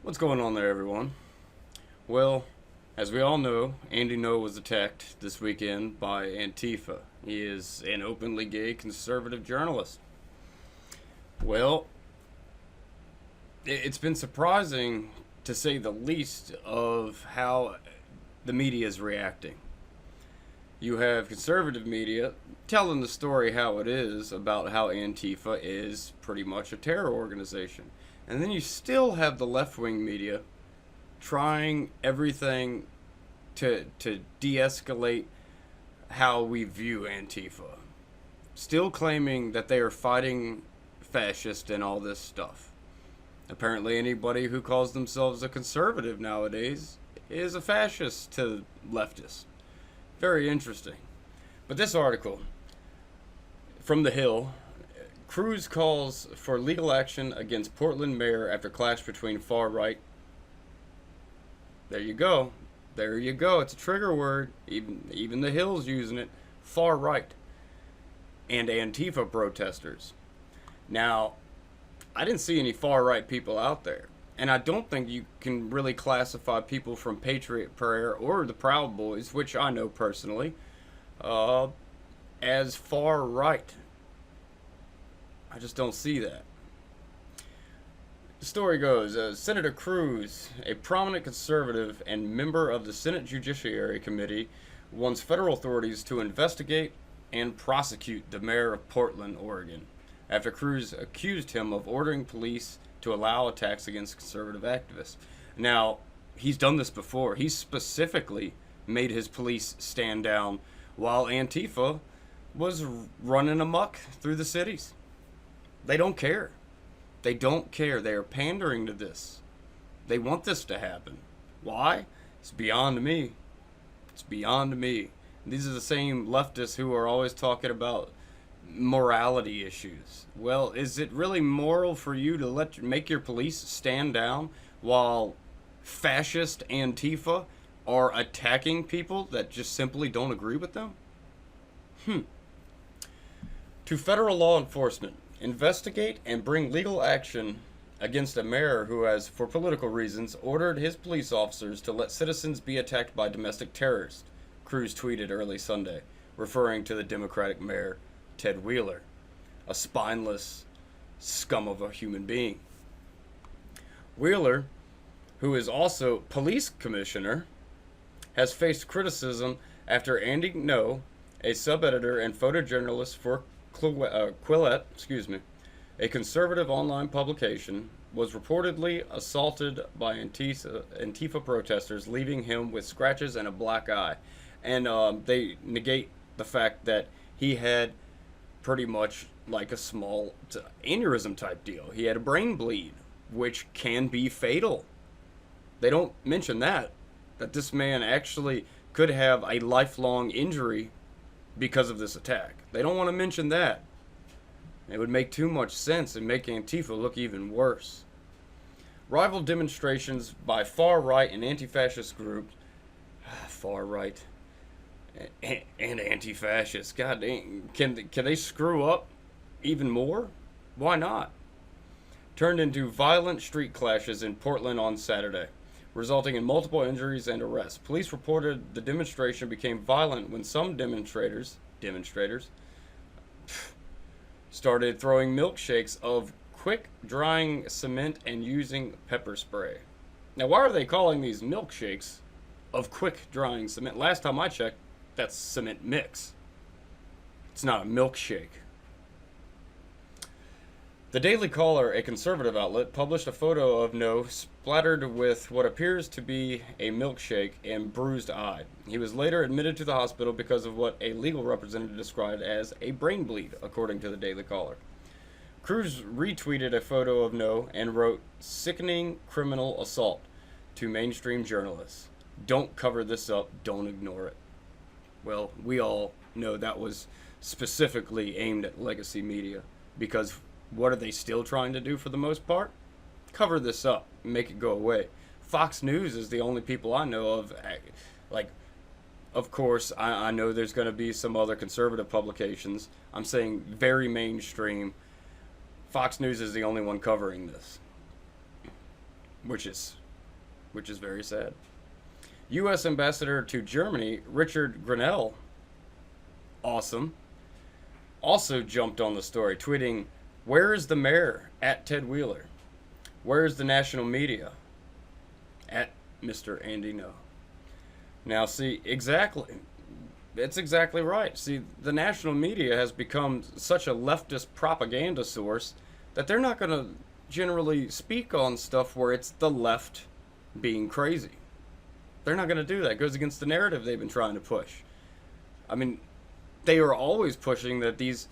What's going on there, everyone? Well, as we all know, Andy Ngo was attacked this weekend by Antifa. He is an openly gay conservative journalist. Well, it's been surprising, to say the least, of how the media is reacting. You have conservative media telling the story how it is about how Antifa is pretty much a terror organization. And then you still have the left wing media trying everything to de escalate how we view Antifa. Still claiming that they are fighting fascists and all this stuff. Apparently, anybody who calls themselves a conservative nowadays is a fascist to leftists. Very interesting. But this article from The Hill, Cruz calls for legal action against Portland mayor after clash between far right. There you go. There you go. It's a trigger word. Even The Hill's using it. Far right. And Antifa protesters. Now, I didn't see any far right people out there. And I don't think you can really classify people from Patriot Prayer or the Proud Boys, which I know personally, as far right. I just don't see that. The story goes, Senator Cruz, a prominent conservative and member of the Senate Judiciary Committee, wants federal authorities to investigate and prosecute the mayor of Portland, Oregon, after Cruz accused him of ordering police to allow attacks against conservative activists. Now, he's done this before. He specifically made his police stand down while Antifa was running amok through the cities. They don't care. They don't care. They are pandering to this. They want this to happen. Why? It's beyond me. It's beyond me. These are the same leftists who are always talking about morality issues. Well, is it really moral for you to make your police stand down while fascist Antifa are attacking people that just simply don't agree with them? To federal law enforcement, investigate and bring legal action against a mayor who has, for political reasons, ordered his police officers to let citizens be attacked by domestic terrorists, Cruz tweeted early Sunday, referring to the Democratic mayor, Ted Wheeler, a spineless scum of a human being. Wheeler, who is also police commissioner, has faced criticism after Andy Ngo, a sub-editor and photojournalist for Quillette, a conservative online publication, was reportedly assaulted by Antifa protesters, leaving him with scratches and a black eye. And they negate the fact that he had pretty much like a small aneurysm type deal. He had a brain bleed, which can be fatal. They don't mention that this man actually could have a lifelong injury because of this attack. They don't want to mention that. It would make too much sense and make Antifa look even worse. Rival demonstrations by far-right and anti-fascist groups, far-right and anti-fascist, god dang, can they screw up even more? Why not? Turned into violent street clashes in Portland on Saturday, resulting in multiple injuries and arrests. Police reported the demonstration became violent when some demonstrators started throwing milkshakes of quick-drying cement and using pepper spray. Now, why are they calling these milkshakes of quick-drying cement? Last time I checked, that's cement mix. It's not a milkshake. The Daily Caller, a conservative outlet, published a photo of Ngo splattered with what appears to be a milkshake and bruised eye. He was later admitted to the hospital because of what a legal representative described as a brain bleed, according to the Daily Caller. Cruz retweeted a photo of Ngo and wrote, "Sickening criminal assault," to mainstream journalists. Don't cover this up, don't ignore it. Well, we all know that was specifically aimed at legacy media, because what are they still trying to do for the most part? Cover this up, make it go away. Fox News is the only people I know of. Like, of course, I know there's going to be some other conservative publications. I'm saying very mainstream. Fox News is the only one covering this. which is very sad. U.S. Ambassador to Germany Richard Grenell, awesome, also jumped on the story, tweeting, "Where is the mayor?" at Ted Wheeler. "Where is the national media?" at Mr. Andy No. Now, see, exactly. It's exactly right. See, the national media has become such a leftist propaganda source that they're not going to generally speak on stuff where it's the left being crazy. They're not going to do that. It goes against the narrative they've been trying to push. I mean, they are always pushing that these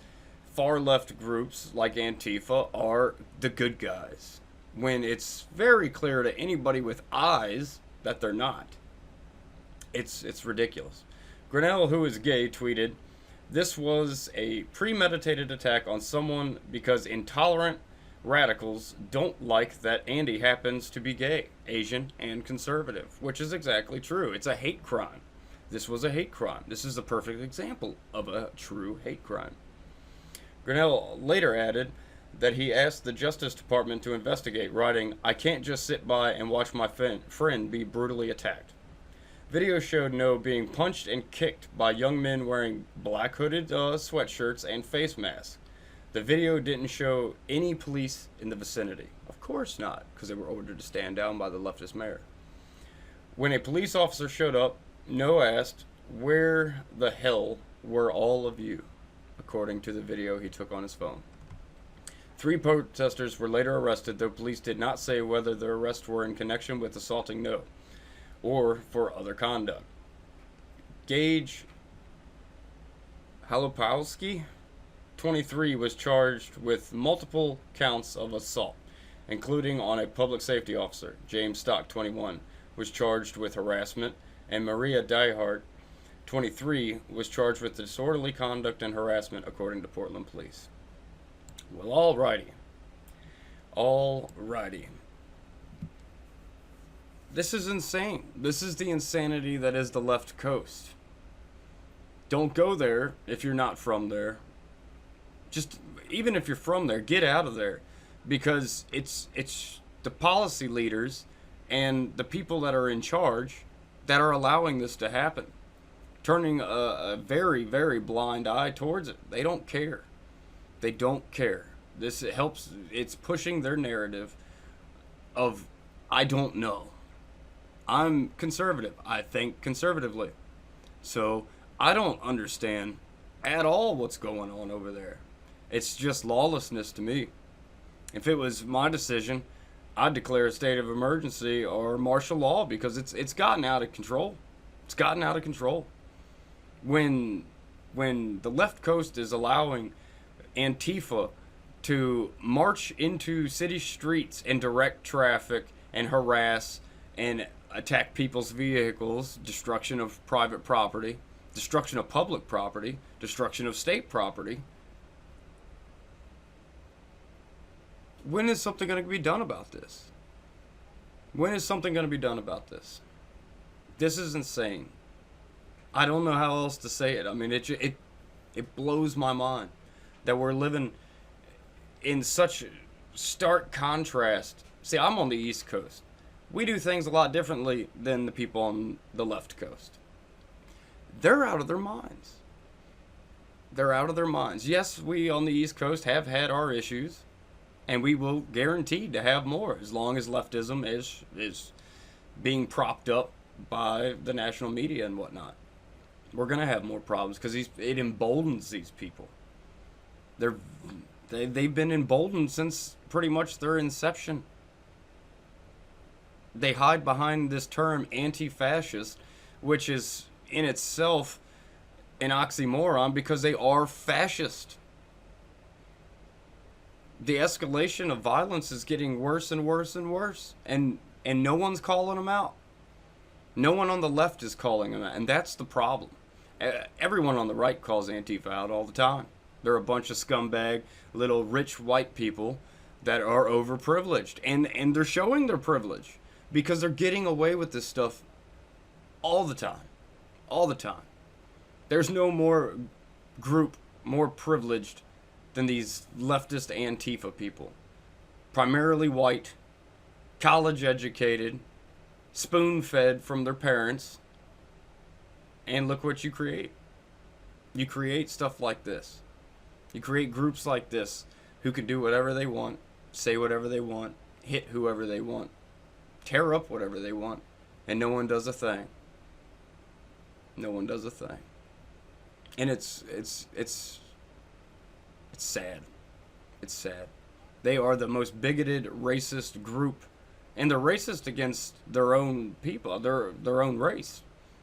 far left groups like Antifa are the good guys, when it's very clear to anybody with eyes that they're not. It's ridiculous. Grinnell, who is gay, tweeted, "This was a premeditated attack on someone because intolerant radicals don't like that Andy happens to be gay, Asian, and conservative," which is exactly true. It's a hate crime. This was a hate crime. This is a perfect example of a true hate crime. Grinnell later added that he asked the Justice Department to investigate, writing, "I can't just sit by and watch my friend be brutally attacked." Video showed No being punched and kicked by young men wearing black hooded sweatshirts and face masks. The video didn't show any police in the vicinity. Of course not, because they were ordered to stand down by the leftist mayor. When a police officer showed up, No asked, "Where the hell were all of you?" according to the video he took on his phone. 3 protesters were later arrested, though police did not say whether their arrests were in connection with assaulting No or for other conduct. Gage Halopowski, 23, was charged with multiple counts of assault, including on a public safety officer. James Stock, 21, was charged with harassment, and Maria Diehart, 23, was charged with disorderly conduct and harassment, according to Portland police. Well, alrighty. Alrighty. This is insane. This is the insanity that is the left coast. Don't go there if you're not from there. Just, even if you're from there, get out of there. Because it's the policy leaders and the people that are in charge that are allowing this to happen. Turning a very, very blind eye towards it. They don't care. They don't care. This helps, it's pushing their narrative of, I don't know. I'm conservative. I think conservatively. So I don't understand at all what's going on over there. It's just lawlessness to me. If it was my decision, I'd declare a state of emergency or martial law, because it's gotten out of control. It's gotten out of control. When the left coast is allowing Antifa to march into city streets and direct traffic and harass and attack people's vehicles, destruction of private property, destruction of public property, destruction of state property, when is something going to be done about this? When is something going to be done about this? This is insane. I don't know how else to say it. I mean, it blows my mind that we're living in such stark contrast. See, I'm on the East Coast. We do things a lot differently than the people on the left coast. They're out of their minds. They're out of their minds. Yes, we on the East Coast have had our issues, and we will guaranteed to have more as long as leftism is being propped up by the national media and whatnot. We're going to have more problems because it emboldens these people. They've been emboldened since pretty much their inception. They hide behind this term anti-fascist, which is in itself an oxymoron because they are fascist. The escalation of violence is getting worse and worse and worse, and no one's calling them out. No one on the left is calling them out, and that's the problem. Everyone on the right calls Antifa out all the time. They're a bunch of scumbag, little rich white people that are overprivileged, and they're showing their privilege because they're getting away with this stuff all the time. All the time. There's no more group more privileged than these leftist Antifa people. Primarily white, college educated, spoon fed from their parents, and look what you create. You create stuff like this. You create groups like this who can do whatever they want, say whatever they want, hit whoever they want, tear up whatever they want, and no one does a thing. No one does a thing. And it's sad. It's sad. They are the most bigoted, racist group, and they're racist against their own people, their own race.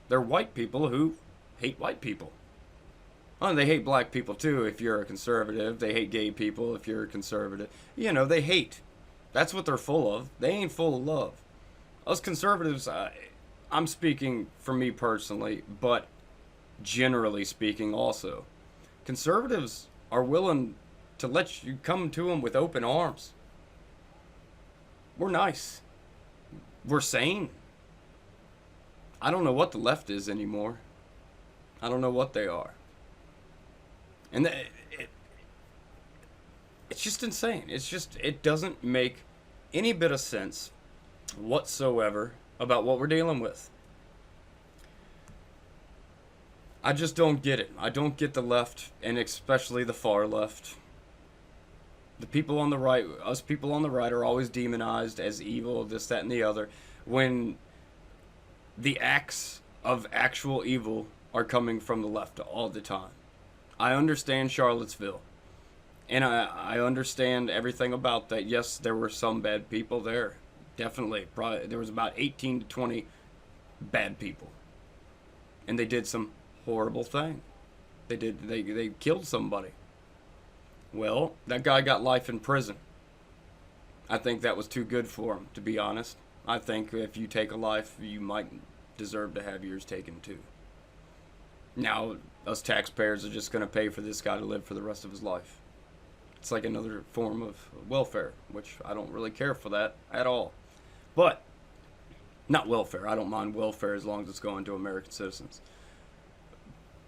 They're white people who hate white people. Oh, they hate black people too if you're a conservative. They hate gay people if you're a conservative. You know, they hate. That's what they're full of. They ain't full of love. Us conservatives, I'm speaking for me personally, but generally speaking also. Conservatives are willing to let you come to them with open arms. We're nice. We're sane. I don't know what the left is anymore. I don't know what they are. And it's just insane. It doesn't make any bit of sense whatsoever about what we're dealing with. I just don't get it. I don't get the left, and especially the far left. The people on the right, us people on the right, are always demonized as evil, this, that, and the other, when the acts of actual evil are coming from the left all the time. I understand Charlottesville, and I understand everything about that. Yes, there were some bad people there. Definitely. Probably, there was about 18 to 20 bad people. And they did some horrible thing. They killed somebody. Well, that guy got life in prison. I think that was too good for him, to be honest. I think if you take a life, you might deserve to have yours taken too. Now, us taxpayers are just going to pay for this guy to live for the rest of his life. It's like another form of welfare, which I don't really care for that at all. But, not welfare. I don't mind welfare as long as it's going to American citizens.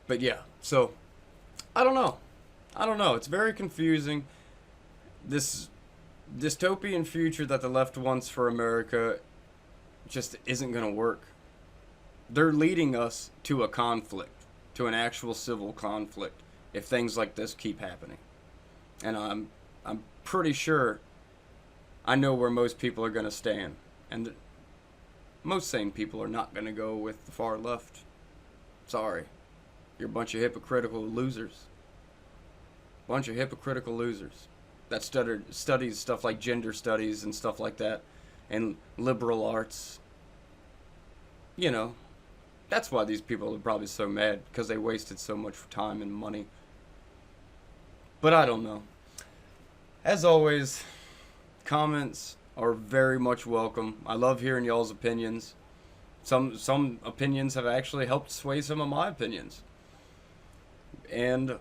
But yeah, so, I don't know. It's very confusing. This dystopian future that the left wants for America just isn't going to work. They're leading us to a conflict, to an actual civil conflict, if things like this keep happening. And I'm pretty sure I know where most people are going to stand. And most sane people are not going to go with the far left. Sorry. You're a bunch of hypocritical losers. Bunch of hypocritical losers that studies stuff like gender studies and stuff like that, and liberal arts. You know, that's why these people are probably so mad, because they wasted so much time and money. But I don't know. As always, comments are very much welcome. I love hearing y'all's opinions. Some opinions have actually helped sway some of my opinions. And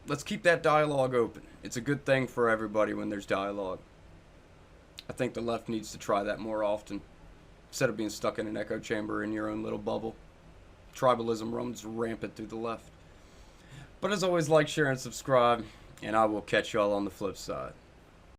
let's keep that dialogue open. It's a good thing for everybody when there's dialogue. I think the left needs to try that more often, instead of being stuck in an echo chamber in your own little bubble. Tribalism runs rampant through the left. But as always, like, share, and subscribe, and I will catch y'all on the flip side.